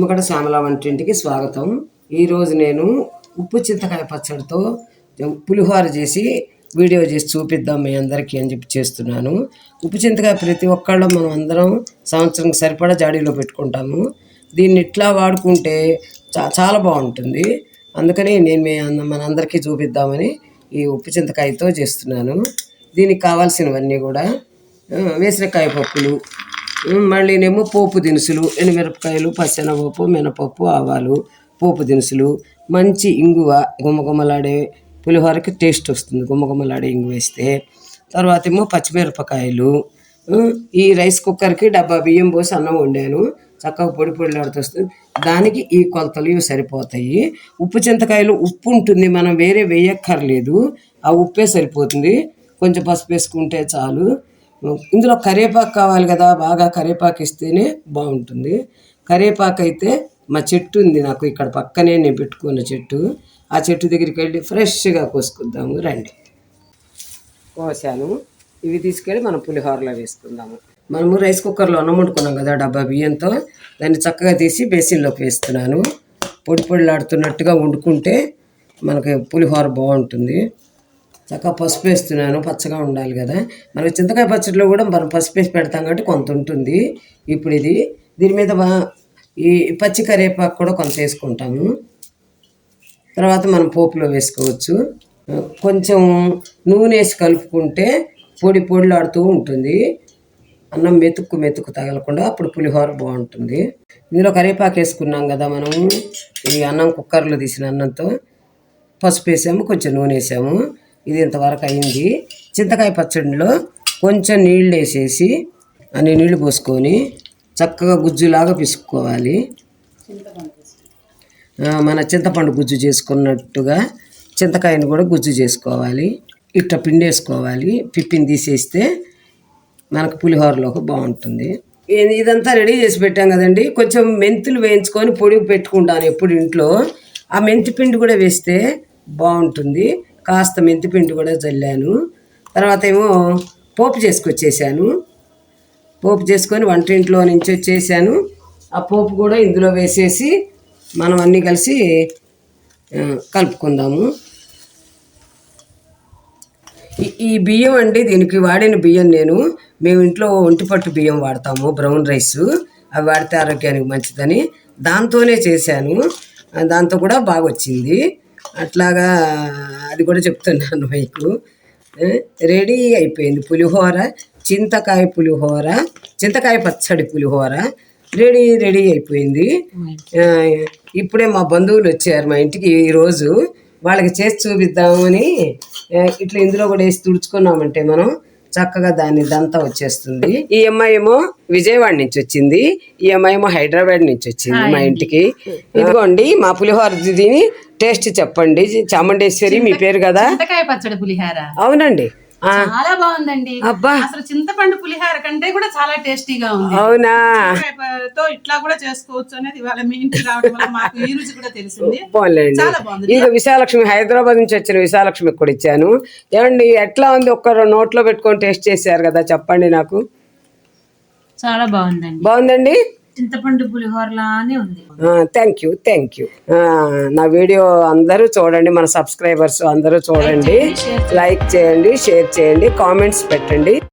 నిమ్మగడ్డ శ్యామల వంటింటికి స్వాగతం. ఈరోజు నేను ఉప్పు చింతకాయ పచ్చడితో పులిహోర చేసి వీడియో చేసి చూపిద్దాం మీ అందరికీ అని చెప్పి చేస్తున్నాను. ఉప్పు చింతకాయ ప్రతి ఒక్కళ్ళం మనం అందరం సంవత్సరం సరిపడా జాడీలో పెట్టుకుంటాము. దీన్ని ఇట్లా వాడుకుంటే చాలా బాగుంటుంది. అందుకని నేను మనందరికీ చూపిద్దామని ఈ ఉప్పు చింతకాయతో చేస్తున్నాను. దీనికి కావాల్సినవన్నీ కూడా వేసినకాయ పప్పులు, మళ్ళీనేమో పోపు దినుసులు, ఎండుమిరపకాయలు, పచ్చెనపప్పు, మినపప్పు, ఆవాలు, పోపు దినుసులు, మంచి ఇంగువ, గుమ్మగుమ్మలాడే పులిహోరకి టేస్ట్ వస్తుంది గుమ్మగుమ్మలాడే ఇంగు వేస్తే. తర్వాత ఏమో పచ్చిమిరపకాయలు. ఈ రైస్ కుక్కర్కి డబ్బా బియ్యం పోసి అన్నం వండాను, చక్కగా పొడి పొడిలాడుతూ వస్తుంది. దానికి ఈ కొలతలు ఇవి సరిపోతాయి. ఉప్పు చింతకాయలు ఉప్పు ఉంటుంది, మనం వేరే వేయక్కర్లేదు, ఆ ఉప్పే సరిపోతుంది. కొంచెం పసుపు వేసుకుంటే చాలు. ఇందులో కరివేపాకు కావాలి కదా, బాగా కరివేపాకు ఇస్తేనే బాగుంటుంది. కరివేపాకు అయితే మా చెట్టు ఉంది నాకు ఇక్కడ పక్కనే, నేను పెట్టుకున్న చెట్టు. ఆ చెట్టు దగ్గరికి వెళ్ళి ఫ్రెష్గా కోసుకుందాము రండి. కోసాను, ఇవి తీసుకెళ్ళి మనం పులిహోరలో వేసుకుందాము. మనము రైస్ కుక్కర్లో అన్నం వండుకున్నాం కదా డబ్బా బియ్యంతో, దాన్ని చక్కగా తీసి బేసిన్లోకి వేస్తున్నాను. పొడి పొడిలాడుతున్నట్టుగా వండుకుంటే మనకి పులిహోర బాగుంటుంది. చక్కగా పసుపు వేస్తున్నాను, పచ్చగా ఉండాలి కదా. మనకి చింతకాయ పచ్చడిలో కూడా మనం పసుపు వేసి పెడతాం కాబట్టి కొంత ఉంటుంది. ఇప్పుడు దీని మీద ఈ పచ్చి కరివేపాకు కూడా కొంత వేసుకుంటాము. తర్వాత మనం పోపులో వేసుకోవచ్చు. కొంచెం నూనె వేసి కలుపుకుంటే పొడి పొడిలాడుతూ ఉంటుంది, అన్నం మెతుక్కు తగలకుండా, అప్పుడు పులిహోర బాగుంటుంది. ఇందులో కరివేపాకు వేసుకున్నాం కదా మనం, ఈ అన్నం కుక్కర్లో తీసిన అన్నంతో పసుపు వేసాము, కొంచెం నూనె వేసాము. ఇది ఇంతవరకు అయింది. చింతకాయ పచ్చడిలో కొంచెం నీళ్ళు వేసేసి అన్ని నీళ్లు పోసుకొని చక్కగా గుజ్జులాగా పిసుక్కోవాలి. మన చింతపండు గుజ్జు చేసుకున్నట్టుగా చింతకాయని కూడా గుజ్జు చేసుకోవాలి. ఇట్లా పిండేసుకోవాలి, పిప్పిని తీసేస్తే మనకు పులిహోరలోకి బాగుంటుంది. ఇదంతా రెడీ చేసి పెట్టాం కదండి. కొంచెం మెంతులు వేయించుకొని పొడి పెట్టుకుంటాను ఎప్పుడు ఇంట్లో. ఆ మెంతి పిండి కూడా వేస్తే బాగుంటుంది. కాస్త మెంతిపిండి కూడా చల్లాను. తర్వాత ఏమో పోపు చేసుకొచ్చేసాను. పోపు చేసుకొని వంటింట్లో నుంచి వచ్చేసాను. ఆ పోపు కూడా ఇందులో వేసేసి మనం అన్నీ కలిసి కలుపుకుందాము. ఈ బియ్యం అండి, దీనికి వాడిన బియ్యం మేము ఇంట్లో ఒంటిపట్టు బియ్యం వాడతాము, బ్రౌన్ రైస్. అవి వాడితే ఆరోగ్యానికి మంచిదని దాంతోనే చేశాను. దాంతో కూడా బాగా వచ్చింది. అట్లాగా అది కూడా చెప్తున్నాను మీకు. రెడీ అయిపోయింది పులిహోర, చింతకాయ పులిహోర, చింతకాయ పచ్చడి పులిహోర రెడీ అయిపోయింది. ఇప్పుడే మా బంధువులు వచ్చారు మా ఇంటికి ఈరోజు. వాళ్ళకి చేసి చూపిద్దామని ఇట్లా ఇందులో కూడా వేసి తుడుచుకున్నామంటే మనం చక్కగా దంతా వచ్చేస్తుంది. ఈ అమ్మాయి ఏమో విజయవాడ నుంచి వచ్చింది, ఈ అమ్మాయి ఏమో హైదరాబాద్ నుంచి వచ్చింది మా ఇంటికి. ఇదిగోండి మా పులిహోర దీని టేస్ట్ చెప్పండి. చాముండేశ్వరి మీ పేరు కదా. చింతకాయ పచ్చడి పులిహోర. అవునండి, చాలా బాగుందండి. అబ్బా, అసలు చింతపండు పులిహోర కంటే కూడా చాలా టేస్టీగా ఉంది. అవునా, తో ఇట్లా కూడా చేసుకోవచ్చు అనేది ఇవాళ మీ ఇంటికి రావడం వల్ల మాకు ఈ రుచి కూడా తెలిసింది. చాలా బాగుంది. ఇక విశాలక్ష్మి హైదరాబాద్ నుంచి వచ్చిన విశాలక్ష్మికి కూడా ఇచ్చాను. ఏమండి ఎట్లా ఉంది, ఒక్కరు నోట్లో పెట్టుకొని టేస్ట్ చేశారు కదా, చెప్పండి నాకు. చాలా బాగుందండి. బాగుందండి, చింతపండు పులిహోరలానే ఉంది. Thank you. నా వీడియో అందరూ చూడండి, మన సబ్స్క్రైబర్స్ అందరూ చూడండి, లైక్ చేయండి, షేర్ చేయండి, కామెంట్స్ పెట్టండి.